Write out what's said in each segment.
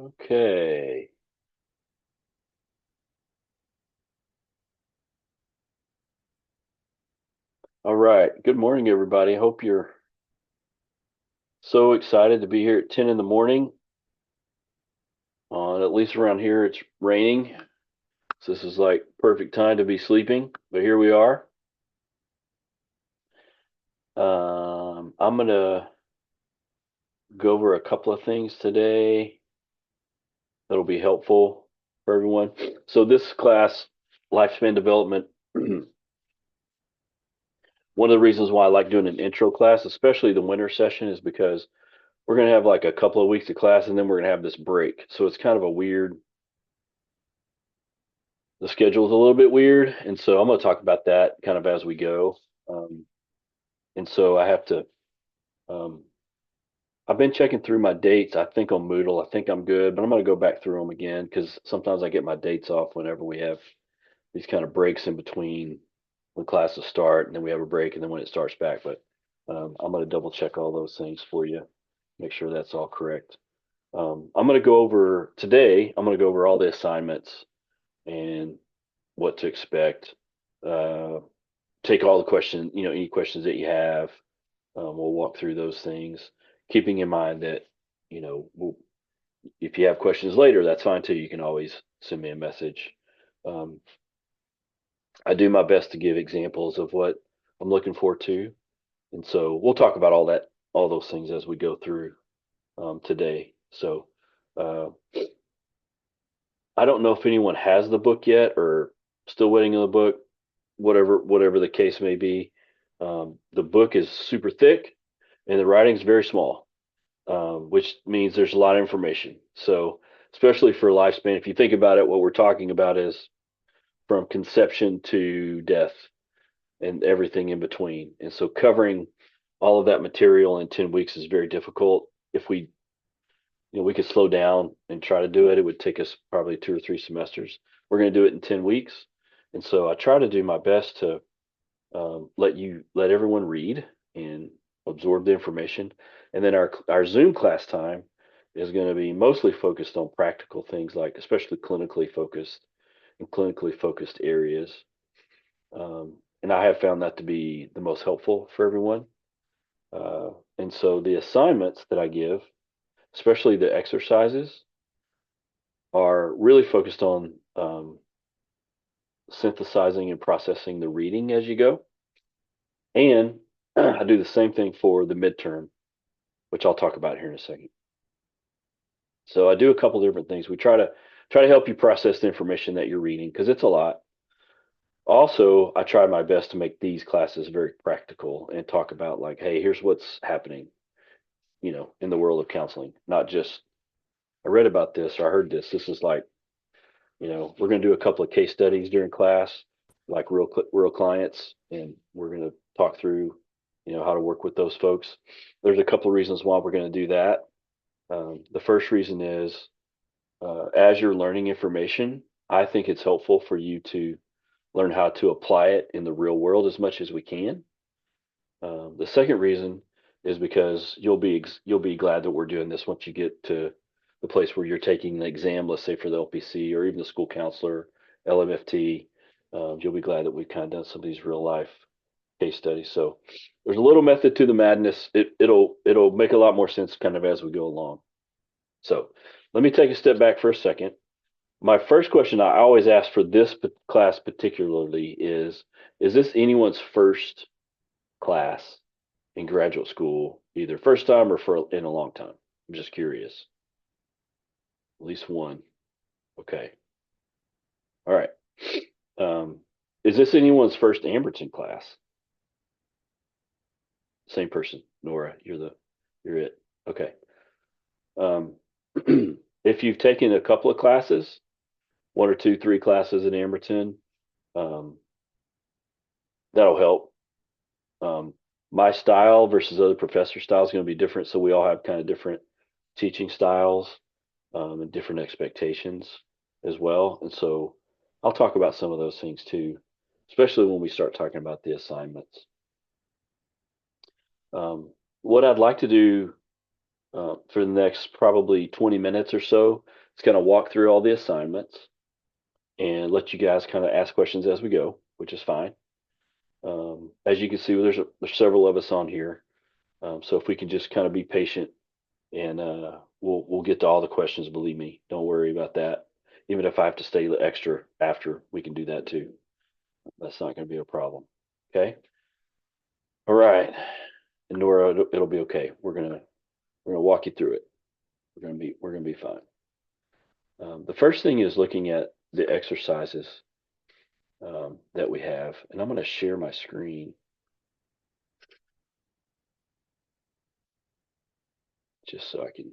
Okay. All right. Good morning, everybody. Hope you're so excited to be here at 10 in the morning. At least around here, it's raining. So this is like perfect time to be sleeping. But here we are. I'm going to go over a couple of things today that'll be helpful for everyone. So this class, lifespan development, one of the reasons why I like doing an intro class, especially the winter session, is because we're going to have like a couple of weeks of class and then we're going to have this break. So it's kind of a weird, the schedule is a little bit weird. And so I'm going to talk about that kind of as we go. Um, and so I have to, um, I've been checking through my dates. I think on Moodle, I think I'm good, but I'm going to go back through them again because sometimes I get my dates off whenever we have these kind of breaks in between when classes start and then we have a break and then when it starts back. But I'm going to double check all those things for you, make sure that's all correct. I'm going to go over today, I'm going to go over all the assignments and what to expect. Uh, Take all the questions, any questions that you have. We'll walk through those things, keeping in mind that, if you have questions later, that's fine too. You can always send me a message. Um, I do my best to give examples of what I'm looking forward to. And so we'll talk about all those things as we go through today. So uh, I don't know if anyone has the book yet or still waiting on the book, whatever the case may be. The book is super thick and the writing's very small, which means there's a lot of information. So especially for lifespan, if you think about it, what we're talking about is from conception to death and everything in between. And so covering all of that material in 10 weeks is very difficult. If we could slow down and try to do it, it would take us probably 2 or 3 semesters. We're going to do it in 10 weeks. And so I try to do my best to let everyone read and absorb the information. And then our Zoom class time is going to be mostly focused on practical things like especially clinically focused and clinically focused areas. And I have found that to be the most helpful for everyone. Uh, and so the assignments that I give, especially the exercises, are really focused on synthesizing and processing the reading as you go. And I do the same thing for the midterm, which I'll talk about here in a second. So I do a couple different things. We try to help you process the information that you're reading because it's a lot. Also, I try my best to make these classes very practical and talk about like, hey, here's what's happening, in the world of counseling, not just I read about this or I heard this. This is like, we're going to do a couple of case studies during class, like real clients, and we're going to talk through, how to work with those folks. There's a couple of reasons why we're going to do that. The first reason is as you're learning information, I think it's helpful for you to learn how to apply it in the real world as much as we can. The second reason is because you'll be glad that we're doing this once you get to the place where you're taking the exam, let's say for the LPC or even the school counselor, LMFT. You'll be glad that we've kind of done some of these real life case studies. So there's a little method to the madness. It'll make a lot more sense kind of as we go along. So let me take a step back for a second. My first question I always ask for this class particularly is this anyone's first class in graduate school, either first time or for in a long time? I'm just curious. At least one. Okay. All right. Um, is this anyone's first Amberton class? Same person, Nora. You're it. Okay. Um, if you've taken a couple of classes, one or two, three classes at Amberton, um, that'll help. Um, my style versus other professor style is going to be different, so we all have kind of different teaching styles and different expectations as well. And so I'll talk about some of those things too, especially when we start talking about the assignments. What I'd like to do for the next probably 20 minutes or so. It's going to walk through all the assignments and let you guys kind of ask questions as we go, which is fine. As you can see, there's several of us on here. So if we can just kind of be patient and we'll get to all the questions, believe me. Don't worry about that. Even if I have to stay extra after, we can do that too. That's not going to be a problem. Okay. All right. And Nora, it'll be okay. We're gonna walk you through it. We're gonna be fine. The first thing is looking at the exercises that we have, and I'm going to share my screen just so I can.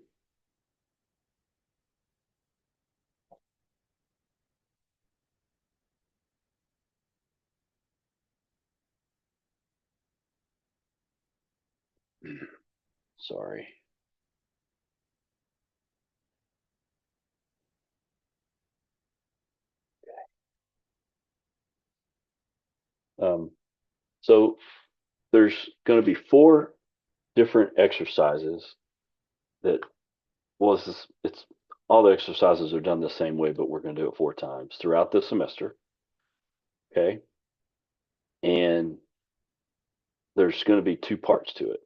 Sorry. Um, so there's going to be four different exercises that it's all the exercises are done the same way, but we're going to do it four times throughout the semester. Okay. And there's going to be two parts to it.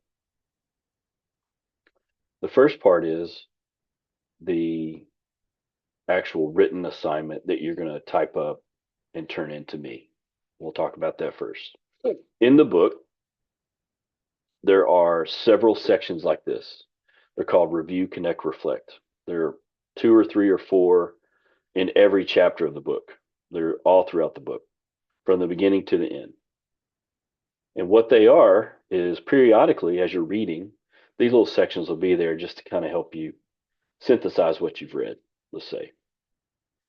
The first part is the actual written assignment that you're going to type up and turn into me. We'll talk about that first. In the book, there are several sections like this. They're called Review, Connect, Reflect. There are two or three or four in every chapter of the book. They're all throughout the book, from the beginning to the end. And what they are is periodically, as you're reading, these little sections will be there just to kind of help you synthesize what you've read, let's say,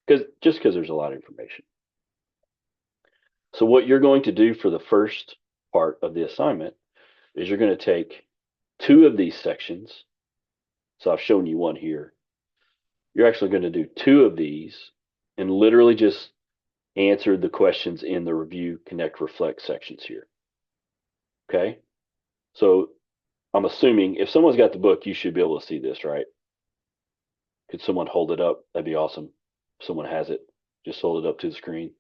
because there's a lot of information. So what you're going to do for the first part of the assignment is you're going to take two of these sections. So I've shown you one here. You're actually going to do two of these and literally just answer the questions in the review, connect, reflect sections here. Okay. So I'm assuming if someone's got the book, you should be able to see this, right? Could someone hold it up? That'd be awesome. If someone has it, just hold it up to the screen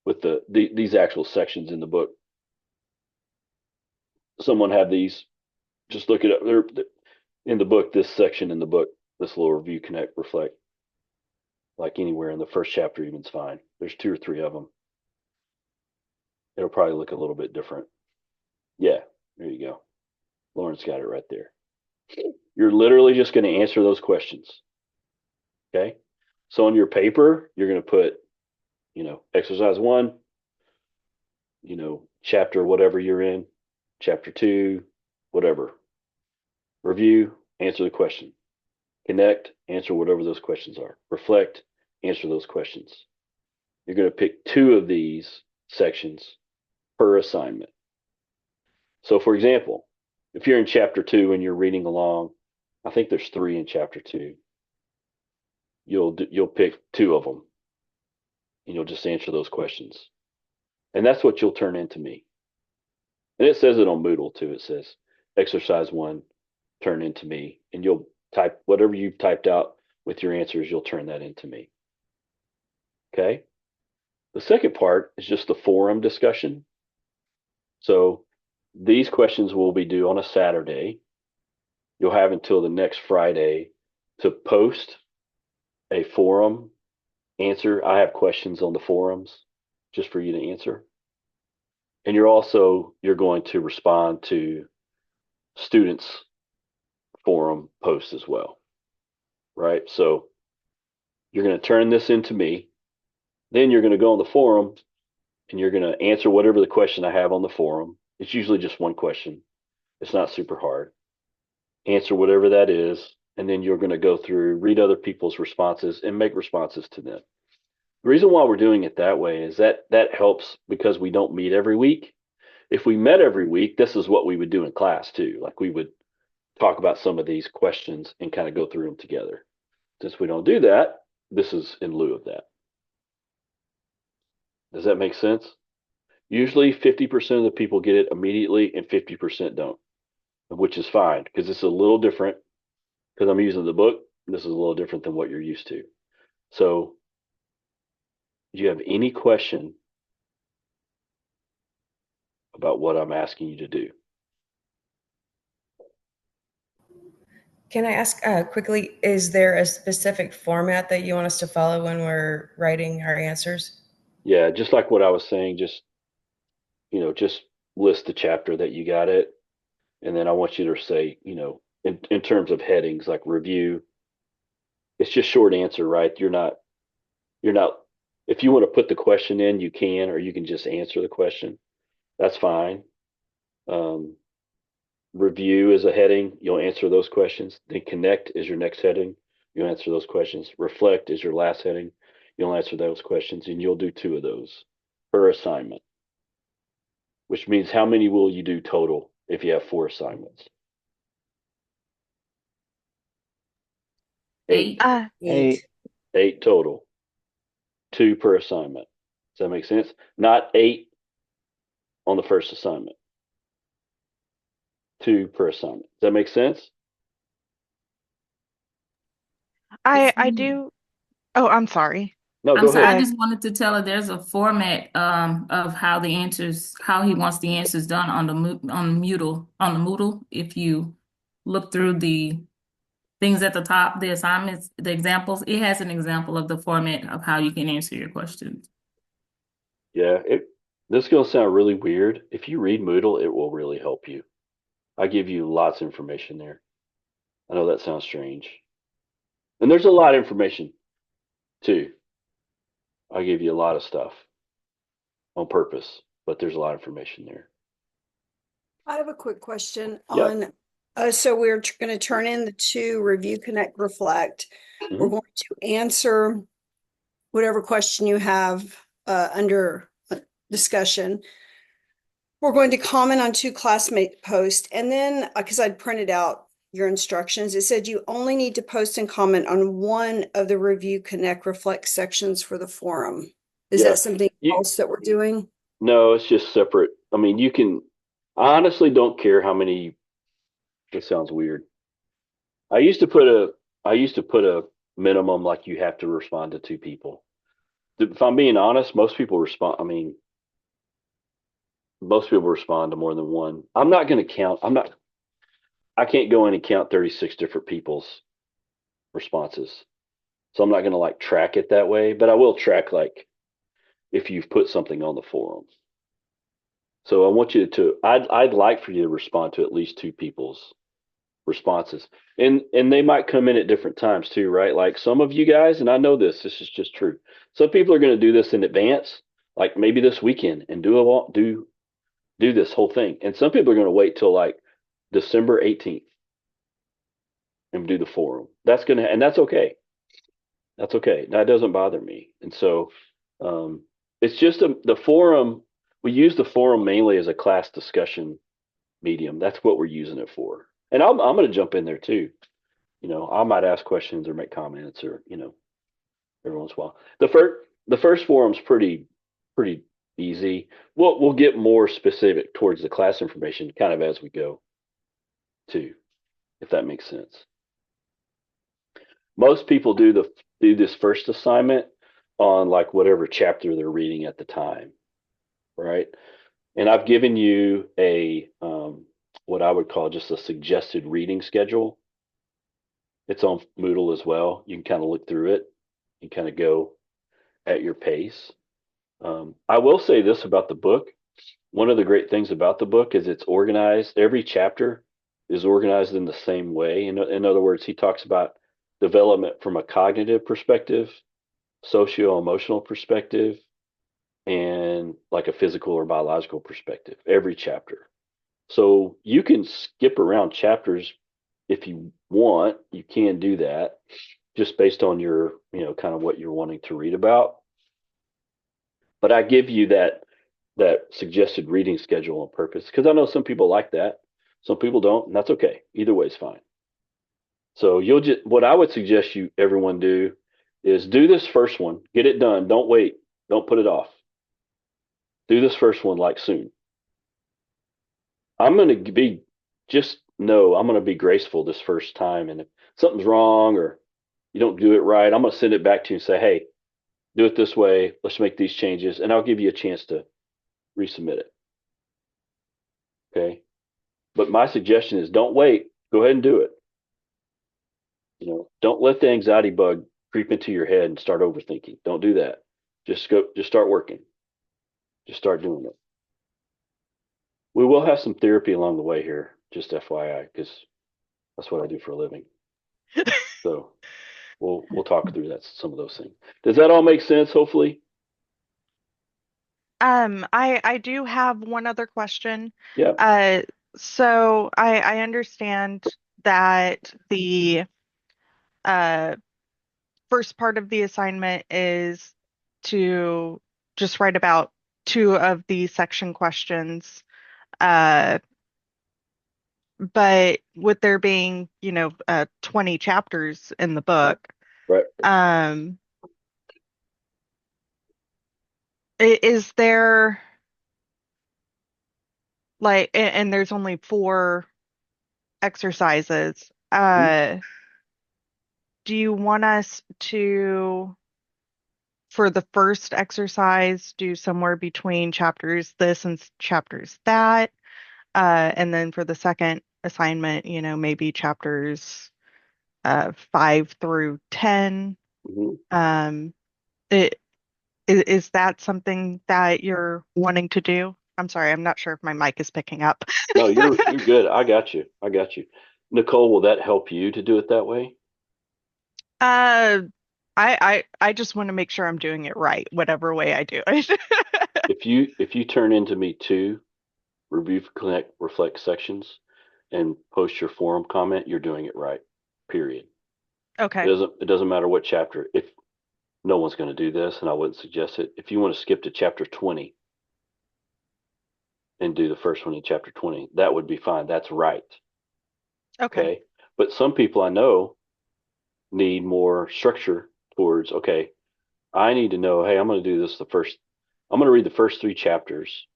with these actual sections in the book. Someone have these? Just look it up. They're in the book. This section in the book, this little review, connect, reflect, like anywhere in the first chapter, even's fine. There's two or three of them. It'll probably look a little bit different. Yeah, there you go. Lawrence got it right there. You're literally just going to answer those questions. Okay. So on your paper, you're going to put, exercise one, chapter whatever you're in, chapter two, whatever. Review, answer the question. Connect, answer whatever those questions are. Reflect, answer those questions. You're going to pick two of these sections per assignment. So, for example, if you're in chapter two and you're reading along, I think there's three in chapter two. You'll pick two of them, and you'll just answer those questions, and that's what you'll turn into me. And it says it on Moodle too. It says exercise one, turn into me, and you'll type whatever you've typed out with your answers. You'll turn that into me. Okay. The second part is just the forum discussion. So these questions will be due on a Saturday. You'll have until the next Friday to post a forum answer. I have questions on the forums just for you to answer. And you're going to respond to students forum posts as well. Right? So you're going to turn this into me. Then you're going to go on the forum and you're going to answer whatever the question I have on the forum. It's usually just one question. It's not super hard. Answer whatever that is, and then you're going to go through, read other people's responses, and make responses to them. The reason why we're doing it that way is that helps because we don't meet every week. If we met every week, this is what we would do in class too. Like we would talk about some of these questions and kind of go through them together. Since we don't do that, this is in lieu of that. Does that make sense? Usually 50% of the people get it immediately and 50% don't. which is fine because it's a little different because I'm using the book. This is a little different than what you're used to. So, do you have any question about what I'm asking you to do? Can I ask quickly, is there a specific format that you want us to follow when we're writing our answers? Yeah, just like what I was saying, just list the chapter that you got it, and then I want you to say, in terms of headings like review, it's just short answer, right? You're not if you want to put the question in, you can, or you can just answer the question. That's fine. Um, Review is a heading. You'll answer those questions. Then connect is your next heading. You'll answer those questions. Reflect is your last heading. You'll answer those questions, and you'll do 2 of those per assignment, which means how many will you do total if you have 4 assignments? 8. 8. Eight. 8 total. 2 per assignment. Does that make sense? Not 8 on the first assignment. 2 per assignment. Does that make sense? I do. Oh, I'm sorry. No, I'm go sorry, ahead. I just wanted to tell her there's a format of how he wants the answers done on the Moodle. If you look through the things at the top, the assignments, the examples, it has an example of the format of how you can answer your questions. Yeah, this is going to sound really weird. If you read Moodle, it will really help you. I give you lots of information there. I know that sounds strange. And there's a lot of information too. I give you a lot of stuff on purpose, but there's a lot of information there. I have a quick question Yep. on, so we're going to turn in the 2 review, connect, reflect. We're Mhm. going to answer whatever question you have under discussion. We're going to comment on 2 classmate posts, and then because I'd printed out your instructions, it said you only need to post and comment on 1 of the review, connect, reflect sections for the forum. Is Yeah. that something else that we're doing? No, it's just separate. I mean, I honestly don't care how many, this sounds weird. I used to put a minimum like you have to respond to 2 people. If I'm being honest, most people respond to more than one. I'm not going to count. I can't go in and count 36 different people's responses. So I'm not going to like track it that way, but I will track like if you've put something on the forum. So I want you I'd like for you to respond to at least 2 people's responses. And they might come in at different times too, right? Like some of you guys, and I know this is just true. Some people are going to do this in advance, like maybe this weekend and do this whole thing. And some people are going to wait till like December 18th and do the forum. And that's okay. That's okay. That doesn't bother me. And so it's just the forum. We use the forum mainly as a class discussion medium. That's what we're using it for. And I'm going to jump in there too. I might ask questions or make comments or every once in a while. The first forum's pretty easy. We'll get more specific towards the class information kind of as we go too, if that makes sense. Most people do this first assignment on like whatever chapter they're reading at the time, right? And I've given you a what I would call just a suggested reading schedule. It's on Moodle as well. You can kind of look through it and kind of go at your pace. I will say this about the book. One of the great things about the book is it's organized. Every chapter is organized in the same way. In other words, he talks about development from a cognitive perspective, socio-emotional perspective, and like a physical or biological perspective, every chapter. So you can skip around chapters if you want. You can do that just based on your, kind of what you're wanting to read about. But I give you that suggested reading schedule on purpose because I know some people like that. Some people don't, and that's okay. Either way is fine. So what I would suggest everyone do is do this first one, get it done. Don't wait. Don't put it off. Do this first one like soon. I'm going to be just no, I'm going to be graceful this first time. And if something's wrong or you don't do it right, I'm going to send it back to you and say, hey, do it this way. Let's make these changes. And I'll give you a chance to resubmit it. Okay. But my suggestion is don't wait. Go ahead and do it. Don't let the anxiety bug creep into your head and start overthinking. Don't do that. Just start working. Just start doing it. We will have some therapy along the way here, just FYI, because that's what I do for a living. So we'll talk through some of those things. Does that all make sense, hopefully? I do have one other question. Yeah. So I understand that the uh first part of the assignment is to just write about two of the section questions. Uh, but with there being, 20 chapters in the book, Right. is there like, and there's only 4 exercises. Do you want us to, for the first exercise, do somewhere between chapters this and chapters that? And then for the second assignment, maybe chapters 5 through 10. Mhm. Is that something that you're wanting to do? I'm sorry, I'm not sure if my mic is picking up. No, you're good. I got you. Nicole, will that help you to do it that way? Uh, I just want to make sure I'm doing it right, whatever way I do it. If you turn into me 2 review, connect, reflect sections and post your forum comment, you're doing it right. Period. Okay. It doesn't matter what chapter. If no one's going to do this, and I wouldn't suggest it. If you want to skip to chapter 20 and do the first one in chapter 20, that would be fine. That's right. Okay. But some people I know need more structure towards, okay, I need to know, hey, I'm going to do this I'm going to read the first 3 chapters,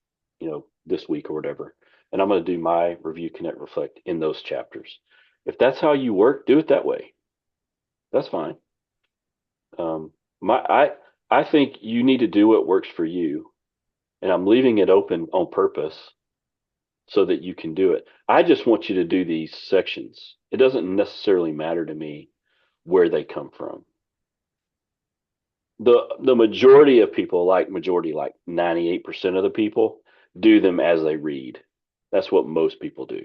this week or whatever. And I'm going to do my review, connect, reflect in those chapters. If that's how you work, do it that way. That's fine. I think you need to do what works for you, and I'm leaving it open on purpose so that you can do it. I just want you to do these sections. It doesn't necessarily matter to me where they come from. The majority of people, like 98% of the people, do them as they read. That's what most people do,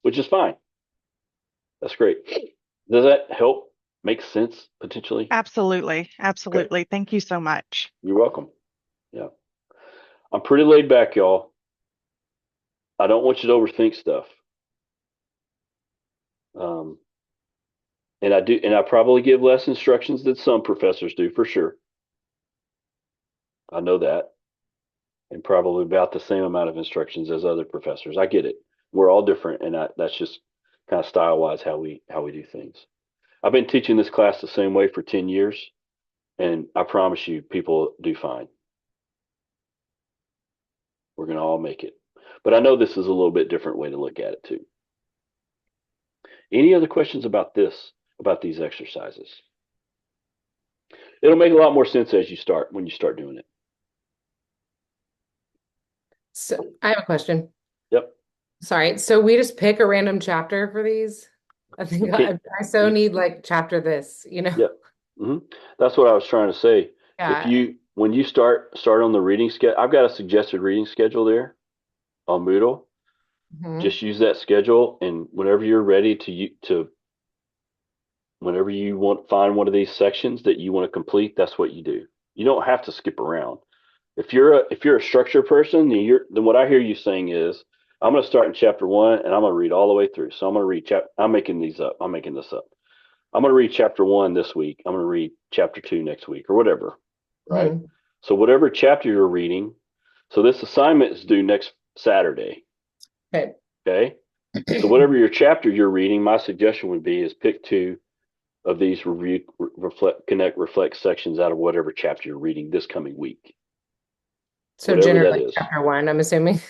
which is fine. That's great. Does that help make sense potentially? Absolutely. Absolutely. Thank you so much. You're welcome. Yeah. I'm pretty laid back, y'all. I don't want you to overthink stuff. And I probably give less instructions than some professors do for sure. I know that. And probably about the same amount of instructions as other professors. I get it. We're all different, and that's just kind of style wise how we do things. I've been teaching this class the same way for 10 years, and I promise you, people do fine. We're going to all make it. But I know this is a little bit different way to look at it too. Any other questions about these exercises? It'll make a lot more sense when you start doing it. So I have a question. Yep. Sorry. So we just pick a random chapter for these? I think Okay. I so need like chapter this, Yep. Mm-hmm. That's what I was trying to say. Yeah. When you start on the reading schedule, I've got a suggested reading schedule there on Moodle. Mhm. Just use that schedule, and whenever you're ready whenever you find one of these sections that you want to complete, that's what you do. You don't have to skip around. If you're a structure person, then what I hear you saying is, I'm going to start in chapter 1 and I'm going to read all the way through. So I'm going to read I'm making this up. I'm going to read chapter 1 this week. I'm going to read chapter 2 next week or whatever. Right? Mhm. So whatever chapter you're reading, so this assignment is due next Saturday. Okay. Okay. So whatever your chapter you're reading, my suggestion would be is pick 2 of these review, reflect, connect, reflect sections out of whatever chapter you're reading this coming week. So Whatever that generally is. chapter 1, I'm assuming.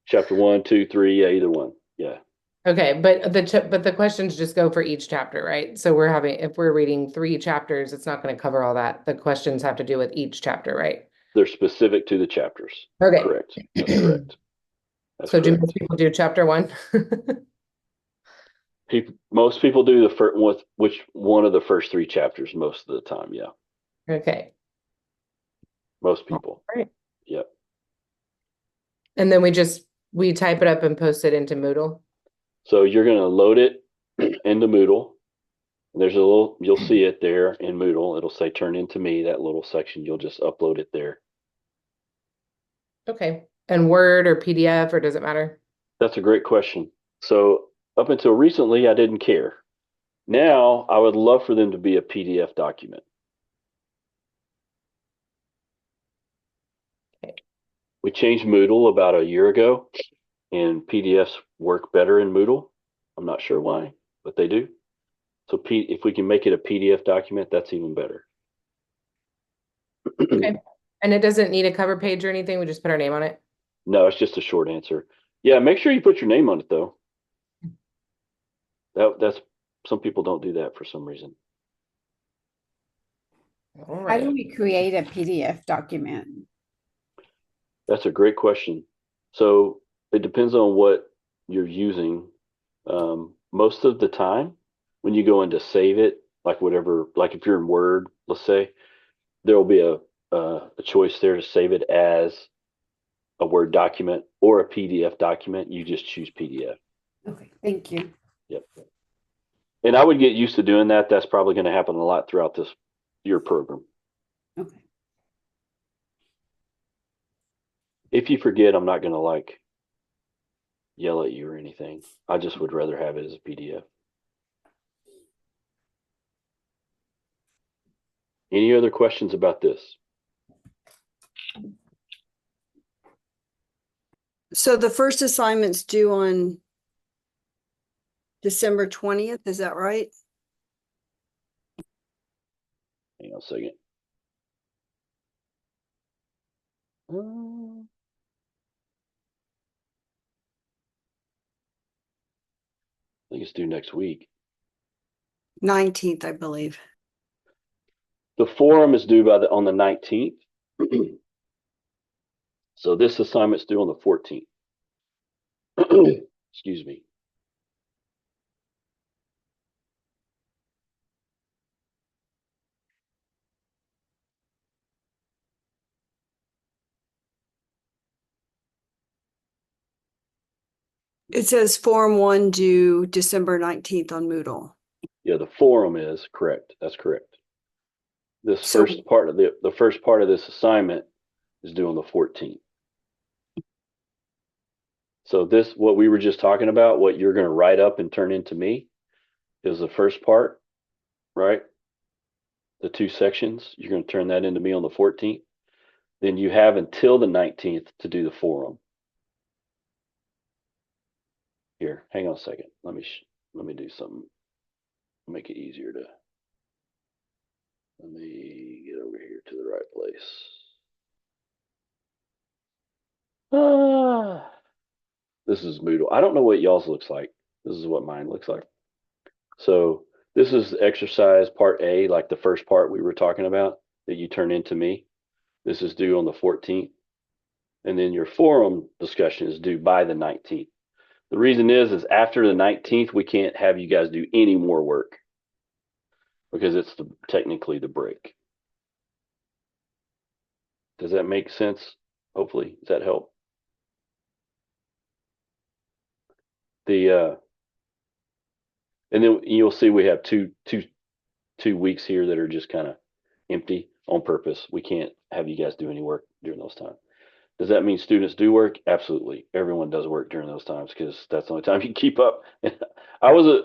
Chapter 1, 2, 3, yeah, either one. Yeah. Okay, but the questions just go for each chapter, right? So if we're reading 3 chapters, it's not going to cover all that. The questions have to do with each chapter, right? They're specific to the chapters. Okay. Correct. That's correct. That's So do correct. most people do chapter 1? Most people do the first which one of the first 3 chapters most of the time. Yeah, Okay. most people. Right. Yep. And then we type it up and post it into Moodle. So you're going to load it into Moodle. There's you'll see it there in Moodle. It'll say turn into me, that little section. You'll just upload it there. Okay. And Word or PDF, or does it matter? That's a great question. So up until recently, I didn't care. Now I would love for them to be a PDF document. Okay. We changed Moodle about a year ago, and PDFs work better in Moodle. I'm not sure why, but they do. So if we can make it a PDF document, that's even better. Okay. And it doesn't need a cover page or anything. We just put our name on it. No, it's just a short answer. Yeah, make sure you put your name on it though. That's some people don't do that for some reason. All How do right. we create a PDF document? That's a great question. So it depends on what you're using. Most of the time, when you go in to save it, like whatever, like if you're in Word, let's say, there will be a choice there to save it as a Word document or a PDF document. You just choose PDF. Okay, thank you. Yep. And I would get used to doing that. That's probably going to happen a lot throughout your program. Okay. If you forget, I'm not going to like yell at you or anything. I just would rather have it as a PDF. Any other questions about this? So the first assignment's due on December 20th, is that right? Hang on a second. I think it's due next week. 19th, I believe. The forum is due on the 19th. So this assignment's due on the 14th. Excuse me. It says Form 1 due December 19th on Moodle. Yeah, the forum is correct. That's correct. This So- first part of the first part of this assignment is due on the 14th. So what we were just talking about, what you're going to write up and turn into me, is the first part, right? The 2 sections, you're going to turn that into me on the 14th. Then you have until the 19th to do the forum. Here, hang on a second. Let me do something. Make it easier to. Let me get over here to the right place. This is Moodle. I don't know what y'all's looks like. This is what mine looks like. So this is exercise part A, like the first part we were talking about that you turn into me. This is due on the 14th. And then your forum discussion is due by the 19th. The reason is after the 19th, we can't have you guys do any more work because it's technically the break. Does that make sense? Hopefully, does that help? And then you'll see we have two weeks here that are just kind of empty on purpose. We can't have you guys do any work during those times. Does that mean students do work? Absolutely. Everyone does work during those times because that's the only time you can keep up.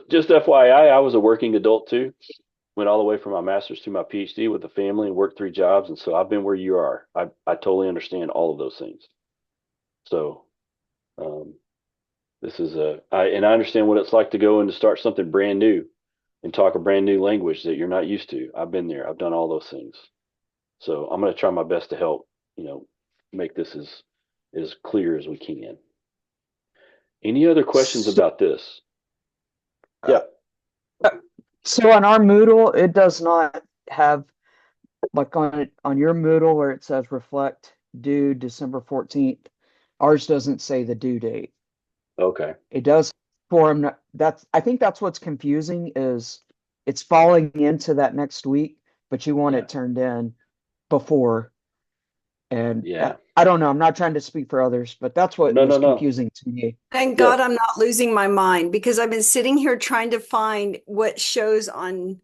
Just FYI, I was a working adult too. Went all the way from my master's to my PhD with a family and worked 3 jobs. And so I've been where you are. I totally understand all of those things. So this is I understand what it's like to go and to start something brand new and talk a brand new language that you're not used to. I've been there. I've done all those things. So I'm going to try my best to help, make this as clear as we can. Any other questions about this? Yeah. So on our Moodle, it does not have like on your Moodle where it says reflect due December 14th. Ours doesn't say the due date. Okay. It does form I think that's what's confusing is it's falling into that next week, but you want Yeah. it turned in before. And Yeah. I don't know. I'm not trying to speak for others, but that's what No, was no, no. confusing to me. Thank Yeah. God I'm not losing my mind because I've been sitting here trying to find what shows on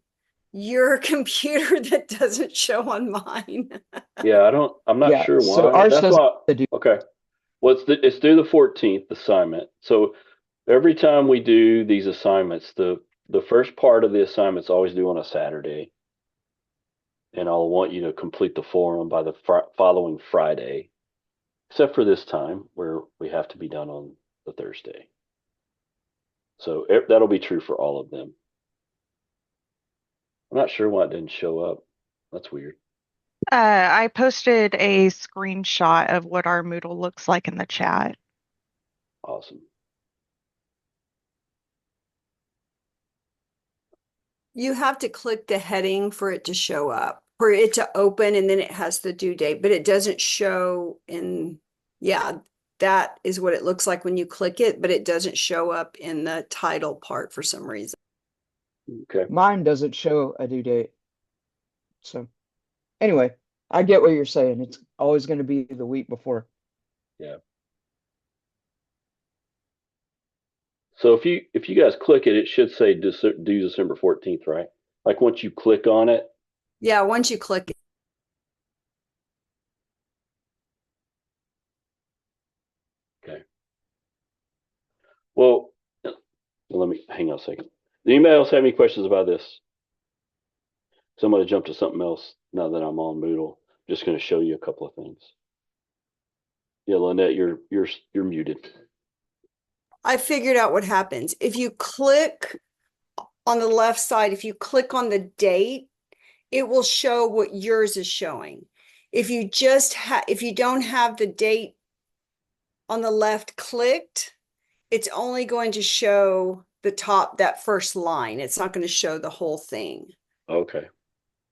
your computer that doesn't show on mine. Yeah, I'm not Yeah, sure so why. ours That's doesn't why. have to do. Okay. Well, it's due the 14th assignment. So every time we do these assignments, the first part of the assignments always due on a Saturday. And I'll want you to complete the forum by the following Friday, except for this time where we have to be done on the Thursday. So that'll be true for all of them. I'm not sure why it didn't show up. That's weird. I posted a screenshot of what our Moodle looks like in the chat. Awesome. You have to click the heading for it to show up, for it to open, and then it has the due date, but it doesn't show in, yeah, that is what it looks like when you click it, but it doesn't show up in the title part for some reason. Okay. Mine doesn't show a due date. So anyway, I get what you're saying. It's always going to be the week before. Yeah. So if you guys click it, it should say due December 14th, right? Like once you click on it. Yeah, once you click it. Okay. Well, let me hang on a second. Does anybody else have any questions about this? Somebody jump to something else now that I'm on Moodle. I'm just going to show you a couple of things. Yeah, Lynette, you're muted. I figured out what happens. If you click on the left side, if you click on the date, it will show what yours is showing. If you if you don't have the date on the left clicked, it's only going to show the top, that first line. It's not going to show the whole thing. Okay.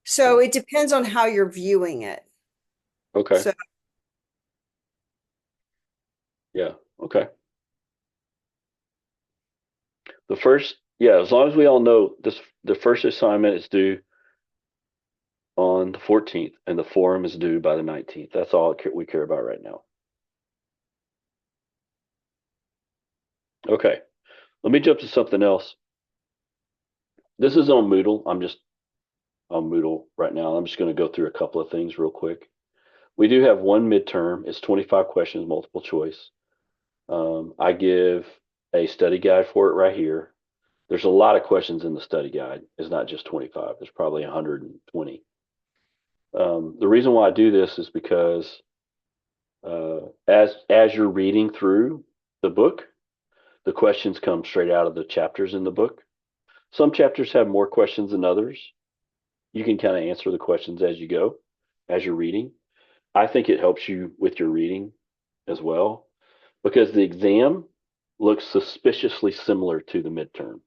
So it depends on how you're viewing it. Okay. So Yeah. Okay. As long as we all know the first assignment is due on the 14th and the forum is due by the 19th. That's all we care about right now. Okay. Let me jump to something else. This is on Moodle. I'm just on Moodle right now. I'm just going to go through a couple of things real quick. We do have one midterm. It's 25 questions, multiple choice. I give a study guide for it right here. There's a lot of questions in the study guide. It's not just 25. There's probably 120. The reason why I do this is because as you're reading through the book, the questions come straight out of the chapters in the book. Some chapters have more questions than others. You can kind of answer the questions as you go, as you're reading. I think it helps you with your reading as well, because the exam looks suspiciously similar to the midterm.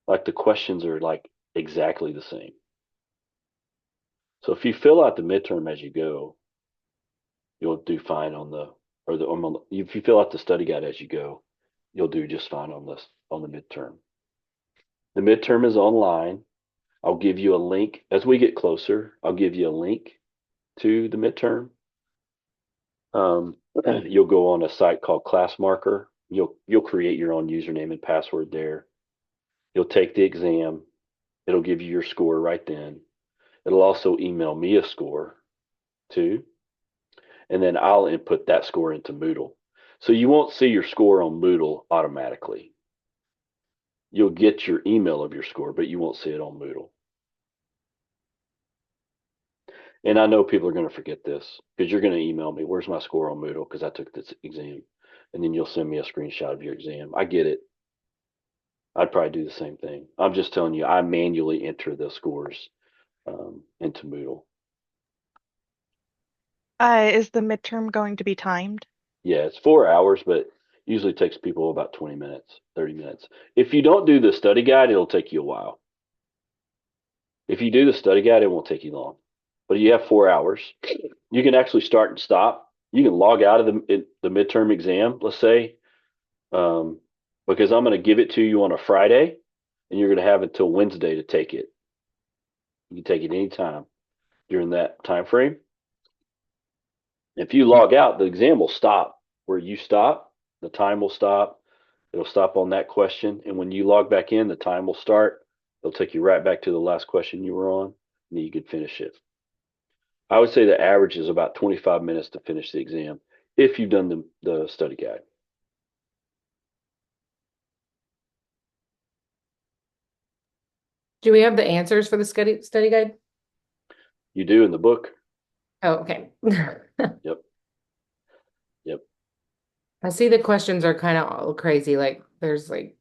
Like the questions are like exactly the same. So if you fill out the midterm as you go, you'll do fine if you fill out the study guide as you go, you'll do just fine on the midterm. The midterm is online. I'll give you a link as we get closer. I'll give you a link to the midterm. You'll go on a site called Classmarker. You'll create your own username and password there. You'll take the exam. It'll give you your score right then. It'll also email me a score too. And then I'll input that score into Moodle. So you won't see your score on Moodle automatically. You'll get your email of your score, but you won't see it on Moodle. And I know people are going to forget this because you're going to email me, where's my score on Moodle? Because I took this exam. And then you'll send me a screenshot of your exam. I get it. I'd probably do the same thing. I'm just telling you, I manually enter the scores into Moodle. Is the midterm going to be timed? Yeah, it's 4 hours, but Usually takes people about 20 minutes, 30 minutes. If you don't do the study guide, it'll take you a while. If you do the study guide, it won't take you long. But you have 4 hours. You can actually start and stop. You can log out of the midterm exam, let's say, because I'm going to give it to you on a Friday, and you're going to have until Wednesday to take it. You can take it anytime during that time frame. If you log out, the exam will stop where you stop. The time will stop. It'll stop on that question. And when you log back in, the time will start. It'll take you right back to the last question you were on, and then you could finish it. I would say the average is about 25 minutes to finish the exam if you've done the study guide. Do we have the answers for the study guide? You do in the book. Oh, okay. Yep. Yep. I see the questions are kind of all crazy. Like there's like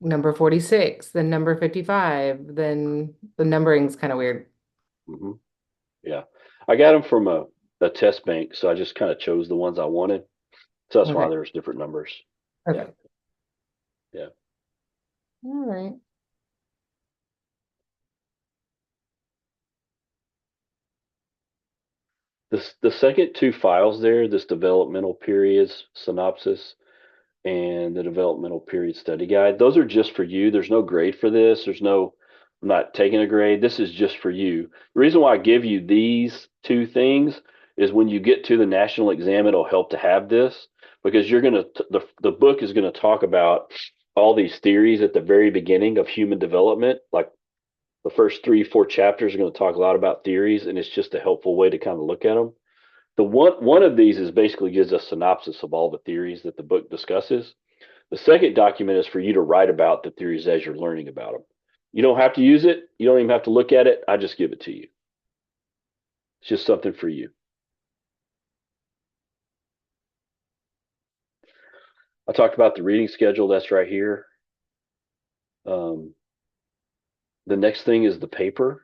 number 46, then number 55, then the numbering's kind of weird. Hmm. Yeah. I got them from a test bank, so I just kind of chose the ones I wanted. So that's why Okay. there's different numbers. Okay. Yeah. All right. The second two files there, this developmental periods synopsis and the developmental period study guide, those are just for you. There's no grade for this. I'm not taking a grade. This is just for you. The reason why I give you these two things is when you get to the national exam, it'll help to have this, because the book is going to talk about all these theories at the very beginning of human development. Like the first 3-4 chapters are going to talk a lot about theories, and it's just a helpful way to kind of look at them. The one of these is basically gives a synopsis of all the theories that the book discusses. The second document is for you to write about the theories as you're learning about them. You don't have to use it. You don't even have to look at it. I just give it to you. It's just something for you. I talked about the reading schedule. That's right here. The next thing is the paper.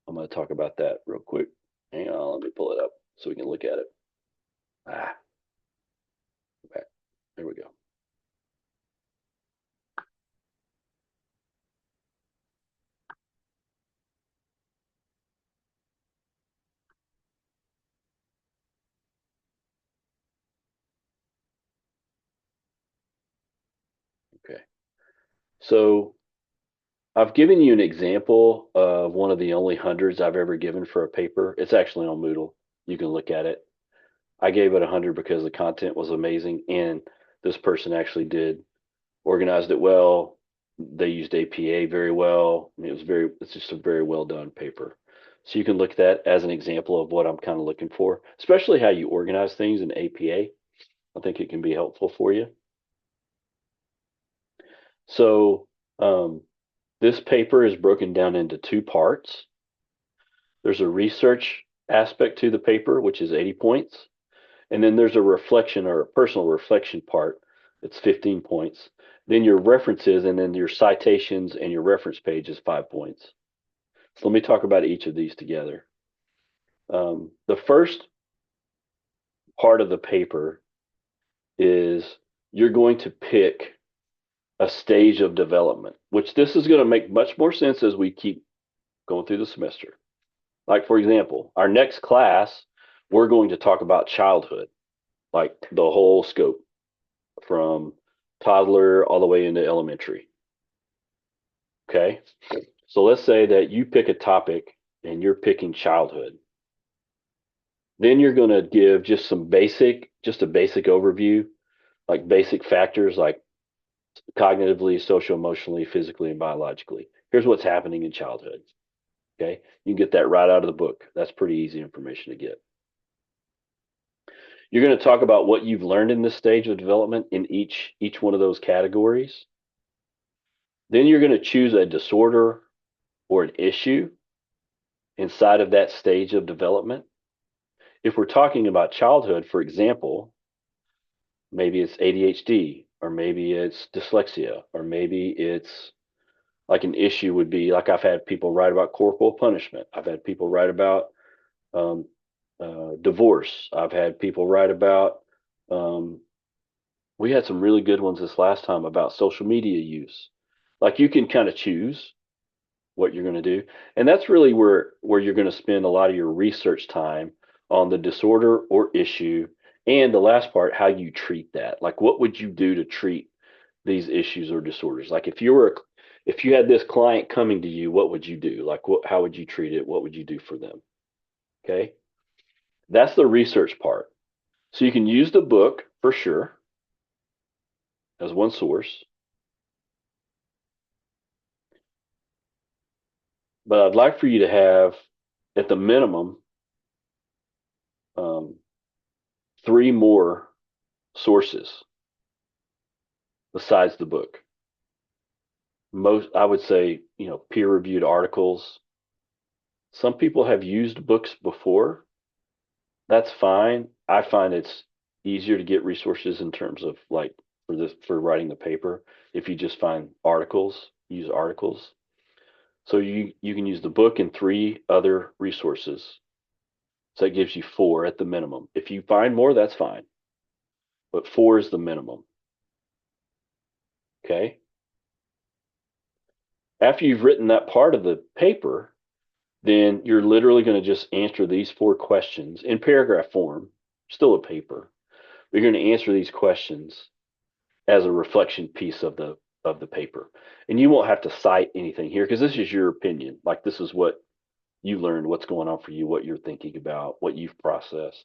I'm going to talk about that real quick. Hang on, let me pull it up so we can look at it. Back. There we go. Okay. So I've given you an example of one of the only hundreds I've ever given for a paper. It's actually on Moodle. You can look at it. I gave it 100 because the content was amazing, and this person actually organized it well. They used APA very well. It's just a very well done paper. So you can look at that as an example of what I'm kind of looking for, especially how you organize things in APA. I think it can be helpful for you. So this paper is broken down into 2 parts. There's a research aspect to the paper, which is 80 points. And then there's a reflection or a personal reflection part. It's 15 points. Then your references and then your citations and your reference page is 5 points. So let me talk about each of these together. The first part of the paper is you're going to pick a stage of development, which this is going to make much more sense as we keep going through the semester. Like, for example, our next class, we're going to talk about childhood, like the whole scope from toddler all the way into elementary. Okay. So let's say that you pick a topic and you're picking childhood. Then you're going to give just a basic overview, like basic factors like cognitively, social, emotionally, physically, and biologically. Here's what's happening in childhood. Okay. You can get that right out of the book. That's pretty easy information to get. You're going to talk about what you've learned in this stage of development in each one of those categories. Then you're going to choose a disorder or an issue inside of that stage of development. If we're talking about childhood, for example, maybe it's ADHD or maybe it's dyslexia, or maybe it's like an issue would be like I've had people write about corporal punishment. I've had people write about um, divorce. I've had people write about, um, we had some really good ones this last time about social media use. Like you can kind of choose what you're going to do. And that's really where you're going to spend a lot of your research time on the disorder or issue. And the last part, how you treat that. Like what would you do to treat these issues or disorders? Like if you had this client coming to you, what would you do? Like how would you treat it? What would you do for them? Okay. That's the research part. So you can use the book for sure as one source. But I'd like for you to have, at the minimum, 3 more sources besides the book. Most, I would say, peer-reviewed articles. Some people have used books before. That's fine. I find it's easier to get resources in terms of like for writing the paper if you just find articles, use articles. So you can use the book and 3 other resources. So that gives you 4 at the minimum. If you find more, that's fine. But 4 is the minimum. Okay. After you've written that part of the paper, then you're literally going to just answer these 4 questions in paragraph form, still a paper. You're going to answer these questions as a reflection piece of the paper. And you won't have to cite anything here because this is your opinion. Like this is what you learned, what's going on for you, what you're thinking about, what you've processed.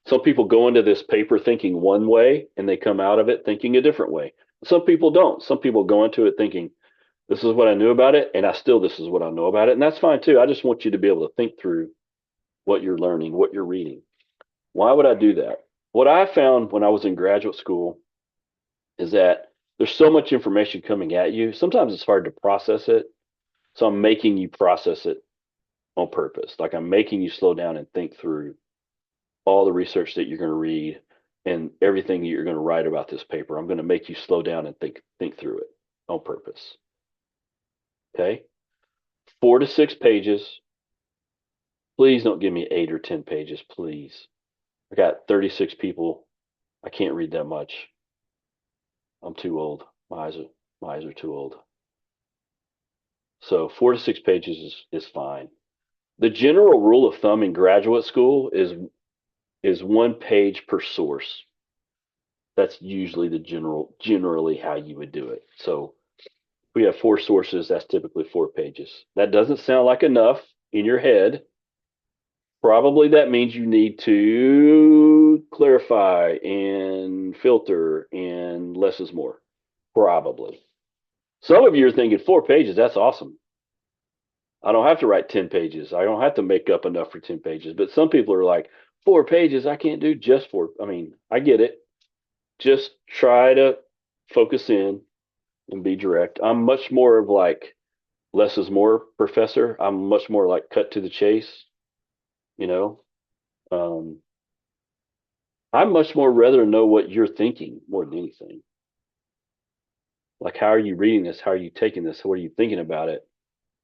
Some people go into this paper thinking one way and they come out of it thinking a different way. Some people don't. Some people go into it thinking, this is what I knew about it, and this is what I know about it. And that's fine too. I just want you to be able to think through what you're learning, what you're reading. Why would I do that? What I found when I was in graduate school is that there's so much information coming at you. Sometimes it's hard to process it. So I'm making you process it on purpose. Like I'm making you slow down and think through all the research that you're going to read and everything that you're going to write about this paper. I'm going to make you slow down and think through it on purpose. Okay? 4 to 6 pages. Please don't give me 8 or 10 pages, please. I got 36 people. I can't read that much. I'm too old. My eyes are too old. So 4 to 6 pages is fine. The general rule of thumb in graduate school is 1 page per source. That's usually generally how you would do it. So if we have 4 sources, that's typically 4 pages. That doesn't sound like enough in your head. Probably that means you need to clarify and filter and less is more. Probably. Some of you are thinking 4 pages, that's awesome. I don't have to write 10 pages. I don't have to make up enough for 10 pages. But some people are like, 4 pages, I can't do just 4. I mean, I get it. Just try to focus in and be direct. I'm much more of like less is more professor. I'm much more like cut to the chase, you know. I'm much more rather know what you're thinking more than anything. Like, how are you reading this? How are you taking this? What are you thinking about it?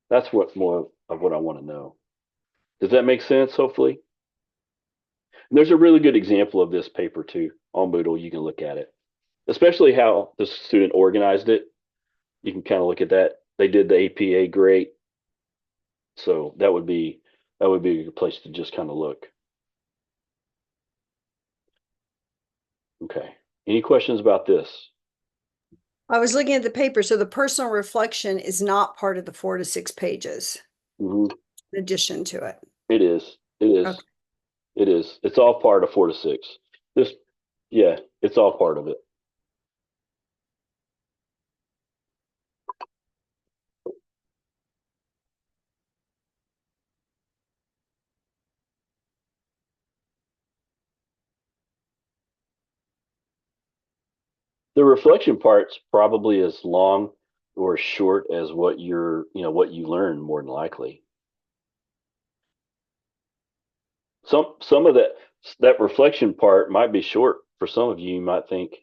That's what more of what I want to know. Does that make sense? Hopefully. And there's a really good example of this paper too on Moodle. You can look at it, especially how the student organized it. You can kind of look at that. They did the APA great. So that would be a good place to just kind of look. Okay. Any questions about this? I was looking at the paper, so the personal reflection is not part of the 4 to 6 pages Mm-hmm. in addition to it. It is. It is. Okay. It is. It's all part of 4 to 6. Yeah, it's all part of it. The reflection part's probably as long or short as what what you learn more than likely. Some of that reflection part might be short for some of you. You might think,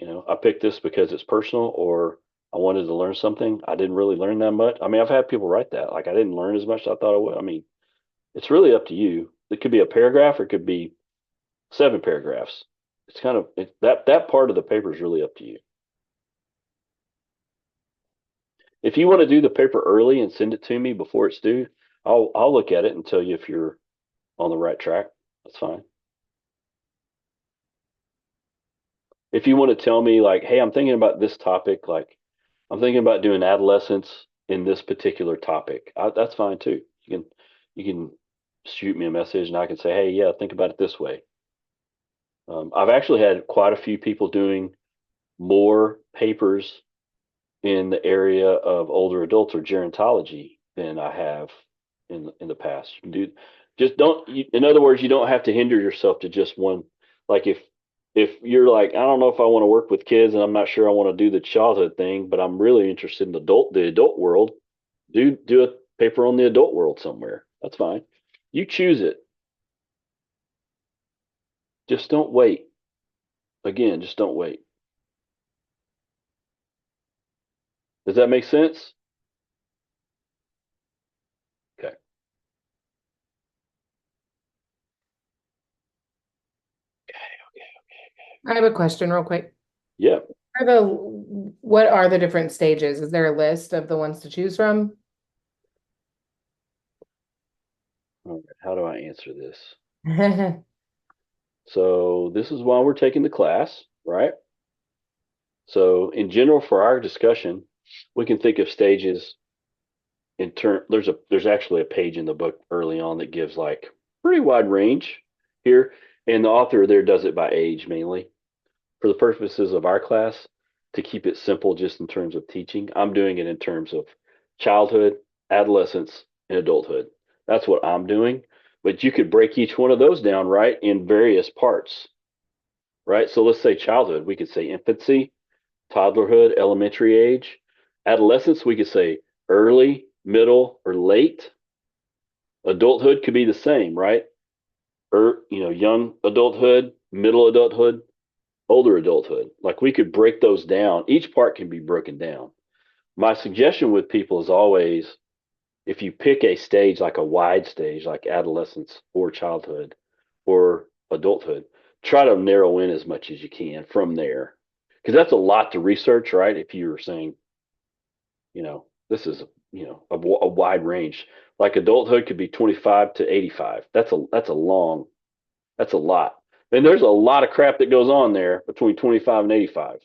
I picked this because it's personal, or I wanted to learn something. I didn't really learn that much. I mean, I've had people write that. Like, I didn't learn as much as I thought I would. I mean, it's really up to you. It could be a paragraph or it could be 7 paragraphs. It's kind of that part of the paper is really up to you. If you want to do the paper early and send it to me before it's due, I'll look at it and tell you if you're on the right track. That's fine. If you want to tell me like, hey, I'm thinking about this topic, like I'm thinking about doing adolescence in this particular topic, that's fine too. You can shoot me a message and I can say, hey, yeah, think about it this way. I've actually had quite a few people doing more papers in the area of older adults or gerontology than I have in the past. You can do just don't. In other words, you don't have to hinder yourself to just one. Like if you're like, I don't know if I want to work with kids and I'm not sure I want to do the childhood thing, but I'm really interested in the adult world. Do a paper on the adult world somewhere. That's fine. You choose it. Just don't wait. Again, just don't wait. Does that make sense? Okay. I have a question real quick. Yeah. What are the different stages? Is there a list of the ones to choose from? All right. How do I answer this? So this is why we're taking the class, right? So in general, for our discussion, we can think of stages in turn. There's actually a page in the book early on that gives like pretty wide range here, and the author there does it by age mainly. For the purposes of our class, to keep it simple just in terms of teaching, I'm doing it in terms of childhood, adolescence, and adulthood. That's what I'm doing. But you could break each one of those down, right, in various parts, right? So let's say childhood, we could say infancy, toddlerhood, elementary age. Adolescence, we could say early, middle, or late. Adulthood could be the same, right? Young adulthood, middle adulthood, older adulthood. Like we could break those down. Each part can be broken down. My suggestion with people is always, if you pick a stage, like a wide stage, like adolescence or childhood or adulthood, try to narrow in as much as you can from there. Because that's a lot to research, right? If you were saying, this is, a wide range. Like adulthood could be 25 to 85. That's a lot. And there's a lot of crap that goes on there between 25 and 85.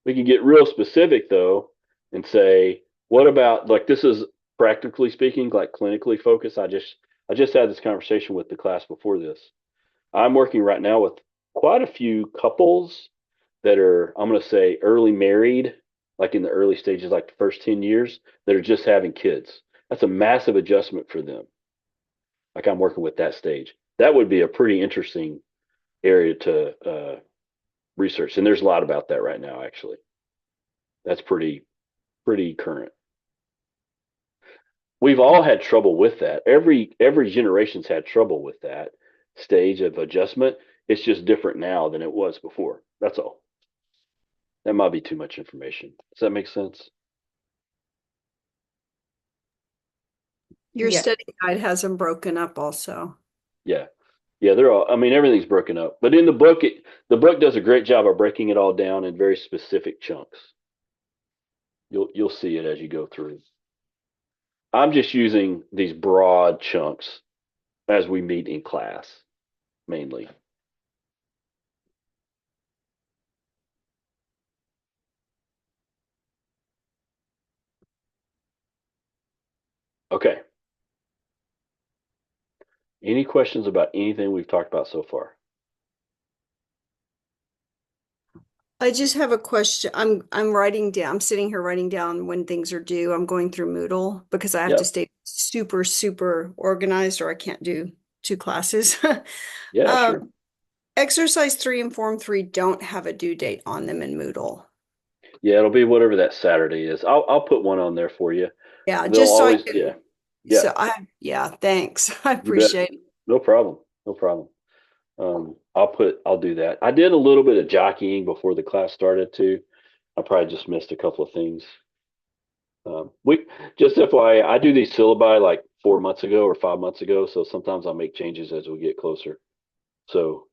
We can get real specific though and say, what about, like, this is practically speaking, like clinically focused. I just had this conversation with the class before this. I'm working right now with quite a few couples that are, I'm going to say, early married, like in the early stages, like the first 10 years, that are just having kids. That's a massive adjustment for them. Like I'm working with that stage. That would be a pretty interesting area to research. And there's a lot about that right now, actually. That's pretty current. We've all had trouble with that. Every generation's had trouble with that stage of adjustment. It's just different now than it was before. That's all. That might be too much information. Does that make sense? Your Yeah. study guide has them broken up also. Yeah. They're all, I mean, everything's broken up. But in the book, the book does a great job of breaking it all down in very specific chunks. You'll see it as you go through. I'm just using these broad chunks as we meet in class, mainly. Okay. Any questions about anything we've talked about so far? I just have a question. I'm writing down, I'm sitting here writing down when things are due. I'm going through Moodle because I have Yep. to stay super, super organized or I can't do 2 classes. Yeah, sure. Exercise 3 and Form 3 don't have a due date on them in Moodle. Yeah, it'll be whatever that Saturday is. I'll put one on there for you. Yeah, They'll just so I always, can. yeah. Yeah, thanks. I You bet. appreciate it. No problem. No problem. I'll do that. I did a little bit of jockeying before the class started too. I probably just missed a couple of things. We just FYI, I do these syllabi like 4 months ago or 5 months ago, so sometimes I'll make changes as we get closer. So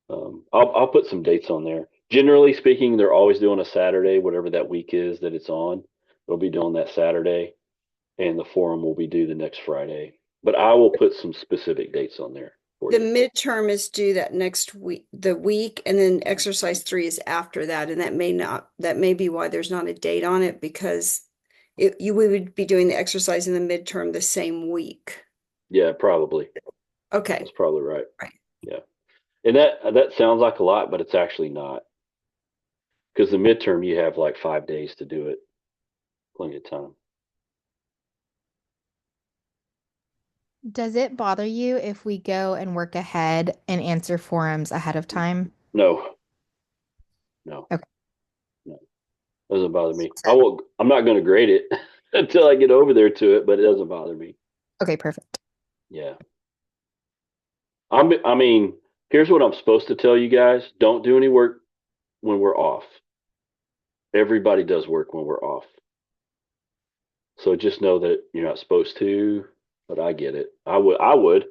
I'll put some dates on there. Generally speaking, they're always doing a Saturday, whatever that week is that it's on. They'll be doing that Saturday, and the forum will be due the next Friday. But I will put some specific dates on there for The you. midterm is due that next week, and then exercise 3 is after that. And that may be why there's not a date on it, because we would be doing the exercise in the midterm the same week. Yeah, probably. Okay. That's probably right. Right. Yeah. And that sounds like a lot, but it's actually not. Because the midterm, you have like 5 days to do it. Plenty of time. Does it bother you if we go and work ahead and answer forums ahead of time? No. Okay. No. Doesn't bother me. I'm not going to grade it until I get over there to it, but it doesn't bother me. Okay, perfect. Yeah. I mean, here's what I'm supposed to tell you guys. Don't do any work when we're off. Everybody does work when we're off. So just know that you're not supposed to, but I get it. I would.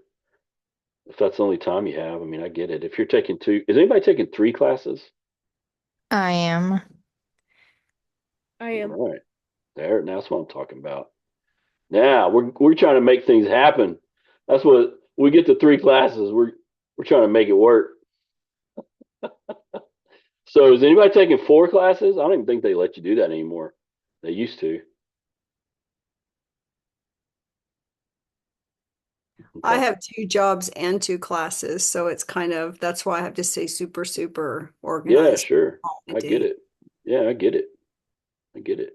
If that's the only time you have, I mean, I get it. If you're taking is anybody taking 3 classes? I am. I am. All right. That's what I'm talking about. Now we're trying to make things happen. That's what we get to 3 classes. We're trying to make it work. So is anybody taking 4 classes? I don't even think they let you do that anymore. They used to. I have 2 jobs and 2 classes, so it's that's why I have to stay super, super Yeah, organized. sure. I get it. Yeah, I get it. I get it.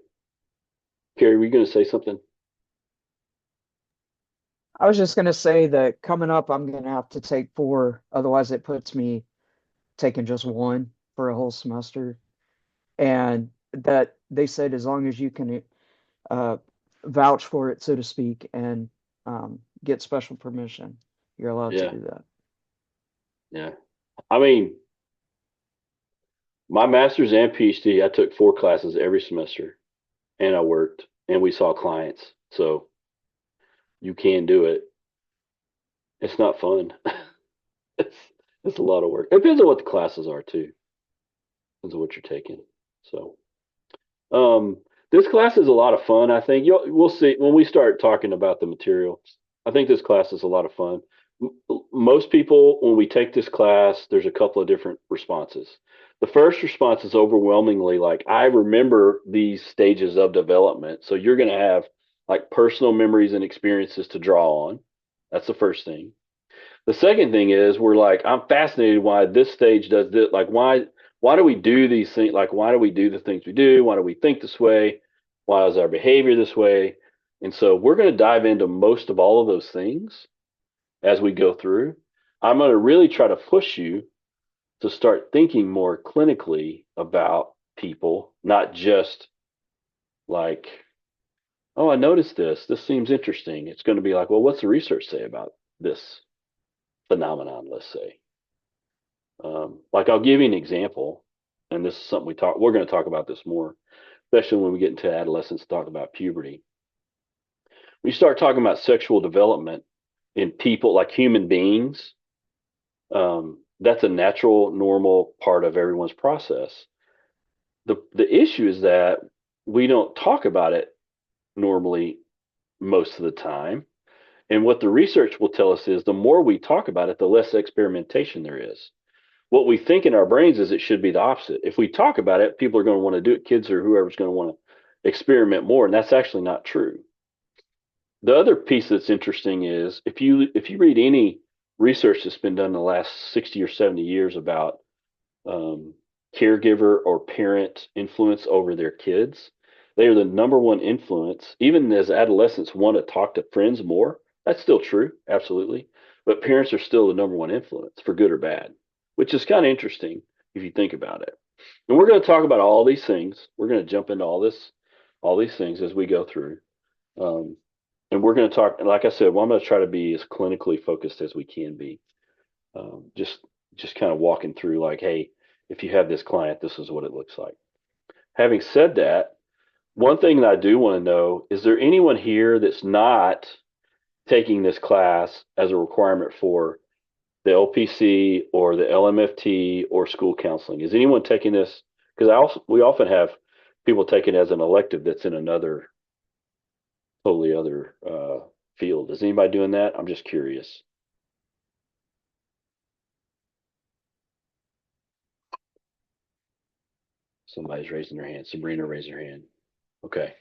Carrie, were you going to say something? I was just going to say that coming up, I'm going to have to take 4. Otherwise, it puts me taking just 1 for a whole semester. And that they said as long as you can vouch for it, so to speak, and get special permission, you're allowed Yeah. to do that. Yeah. I mean, my master's and PhD, I took 4 classes every semester, and I worked, and we saw clients. So you can do it. It's not fun. It's a lot of work. It depends on what the classes are too. Depends on what you're taking. So, this class is a lot of fun. I think we'll see when we start talking about the material. I think this class is a lot of fun. Most people, when we take this class, there's a couple of different responses. The first response is overwhelmingly like, I remember these stages of development. So you're going to have like personal memories and experiences to draw on. That's the first thing. The second thing is we're like, I'm fascinated why this stage does this. Like, why do we do these things? Like, why do we do the things we do? Why do we think this way? Why is our behavior this way? And so we're going to dive into most of all of those things as we go through. I'm going to really try to push you to start thinking more clinically about people, not just like, oh, I noticed this. This seems interesting. It's going to be like, well, what's the research say about this phenomenon, let's say? Like I'll give you an example, and this is something we're going to talk about this more, especially when we get into adolescence, talk about puberty. We start talking about sexual development in people, like human beings. That's a natural, normal part of everyone's process. The issue is that we don't talk about it normally most of the time. And what the research will tell us is the more we talk about it, the less experimentation there is. What we think in our brains is it should be the opposite. If we talk about it, people are going to want to do it, kids or whoever's going to want to experiment more, and that's actually not true. The other piece that's interesting is if you read any research that's been done in the last 60 or 70 years about caregiver or parent influence over their kids, they are the number one influence. Even as adolescents want to talk to friends more, that's still true, absolutely. But parents are still the number one influence, for good or bad, which is kind of interesting if you think about it. And we're going to talk about all these things. We're going to jump into all these things as we go through. And we're going to talk, like I said, well, I'm going to try to be as clinically focused as we can be. Just just kind of walking through like, hey, if you have this client, this is what it looks like. Having said that, one thing that I do want to know, is there anyone here that's not taking this class as a requirement for the LPC or the LMFT or school counseling? Is anyone taking this? Because we often have people take it as an elective that's in another totally other field. Is anybody doing that? I'm just curious. Somebody's raising their hand. Sabrina raised her hand. Okay.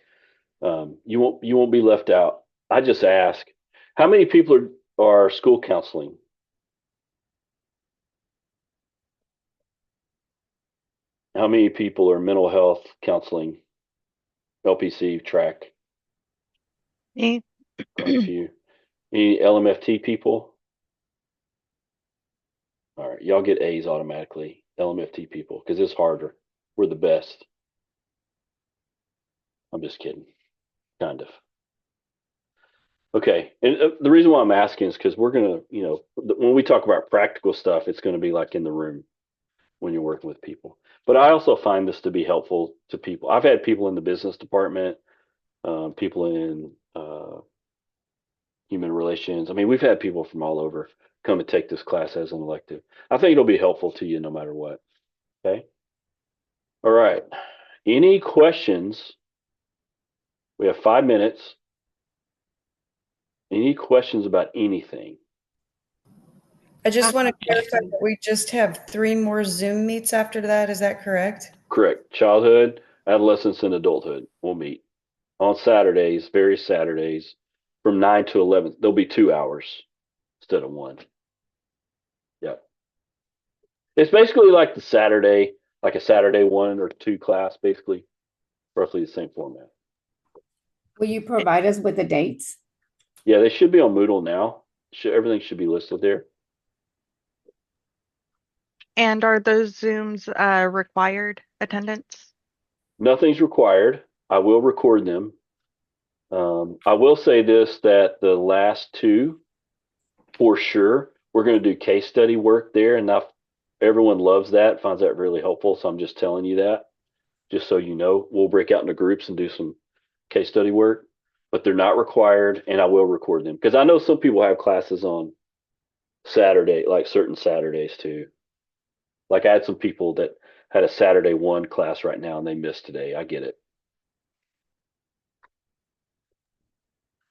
You won't be left out. I just ask, how many people are school counseling? How many people are mental health counseling? LPC track? Me. Quite a few. Any LMFT people? All right, y'all get A's automatically. LMFT people, because it's harder. We're the best. I'm just kidding, kind of. Okay, and the reason why I'm asking is because we're gonna, when we talk about practical stuff, it's gonna be like in the room when you're working with people. But I also find this to be helpful to people. I've had people in the business department, people in human relations. I mean, we've had people from all over come and take this class as an elective. I think it'll be helpful to you no matter what. Okay. All right. Any questions? We have 5 minutes. Any questions about anything? I just want to clarify that we just have 3 more Zoom meets after that. Is that correct? Correct. Childhood, adolescence, and adulthood will meet on Saturdays, various Saturdays, from 9 to 11. There'll be 2 hours instead of 1. Yep. It's basically like the Saturday, like a Saturday 1 or 2 class, basically, roughly the same format. Will you provide us with the dates? Yeah, they should be on Moodle now. Everything should be listed there. And are those Zooms required attendance? Nothing's required. I will record them. I will say this, that the last 2, for sure, we're going to do case study work there, and now everyone loves that, finds that really helpful. So I'm just telling you that, just so you know. We'll break out into groups and do some case study work, but they're not required, and I will record them because I know some people have classes on Saturday, like certain Saturdays too. Like I had some people that had a Saturday 1 class right now and they missed today. I get it.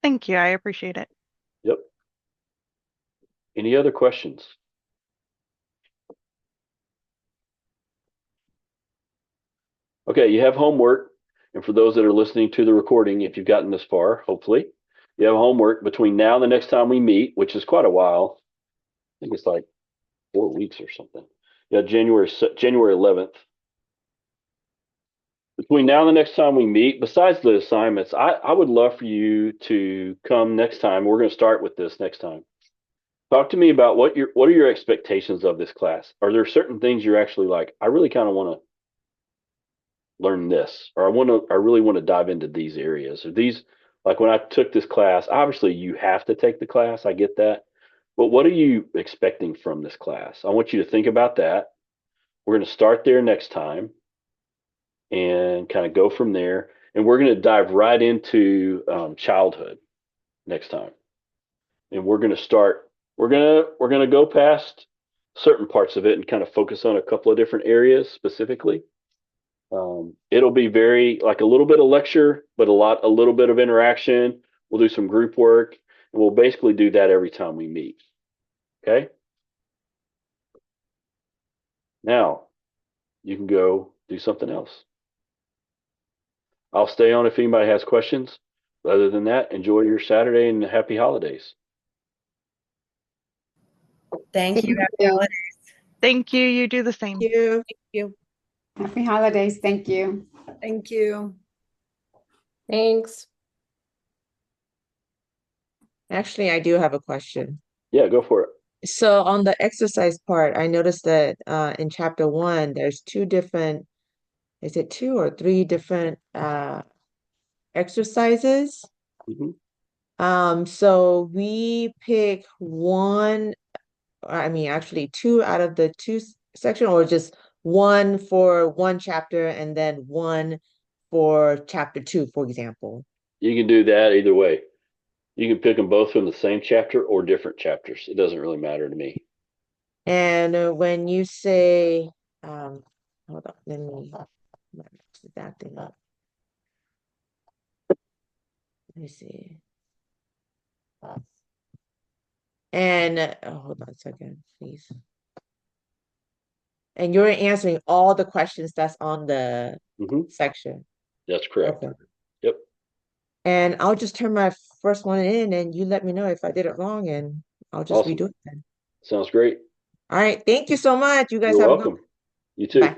Thank you. I appreciate it. Yep. Any other questions? Okay, you have homework. And for those that are listening to the recording, if you've gotten this far, hopefully, you have homework between now and the next time we meet, which is quite a while. I think it's like 4 weeks or something. Yeah, January 11th. Between now and the next time we meet, besides the assignments, I would love for you to come next time. We're going to start with this next time. Talk to me about what are your expectations of this class? Are there certain things you're actually like, I really kind of want to learn this, or I really want to dive into these areas, or these, like when I took this class, obviously you have to take the class. I get that. But what are you expecting from this class? I want you to think about that. We're going to start there next time and kind of go from there. And we're going to dive right into childhood next time. And we're going to start, we're going to go past certain parts of it and kind of focus on a couple of different areas specifically. It'll be very like a little bit of lecture, but a little bit of interaction. We'll do some group work, and we'll basically do that every time we meet. Okay. Now you can go do something else. I'll stay on if anybody has questions. Other than that, enjoy your Saturday and happy holidays. Thank you. Happy holidays. Thank you. You do the same. Thank you. Thank you. Happy holidays. Thank you. Thank you. Thanks. Actually, I do have a question. Yeah, go for it. So on the exercise part, I noticed that in chapter 1, there's 2 different, is it 2 or 3 different exercises? Mhm. So we pick one I mean, actually two out of the two section, or just one for one chapter and then one for chapter 2, for example? You can do that either way. You can pick them both from the same chapter or different chapters. It doesn't really matter to me. And when you say, hold on, let me mix that thing up. Let me see. And hold on a second, please. And you're answering all the questions that's on the section. That's correct. Okay. Yep. And I'll just turn my first one in and you let me know if I did it wrong and I'll just Awesome. redo it then. Sounds great. All right. Thank you so much. You guys You're have a good welcome. You too. Bye.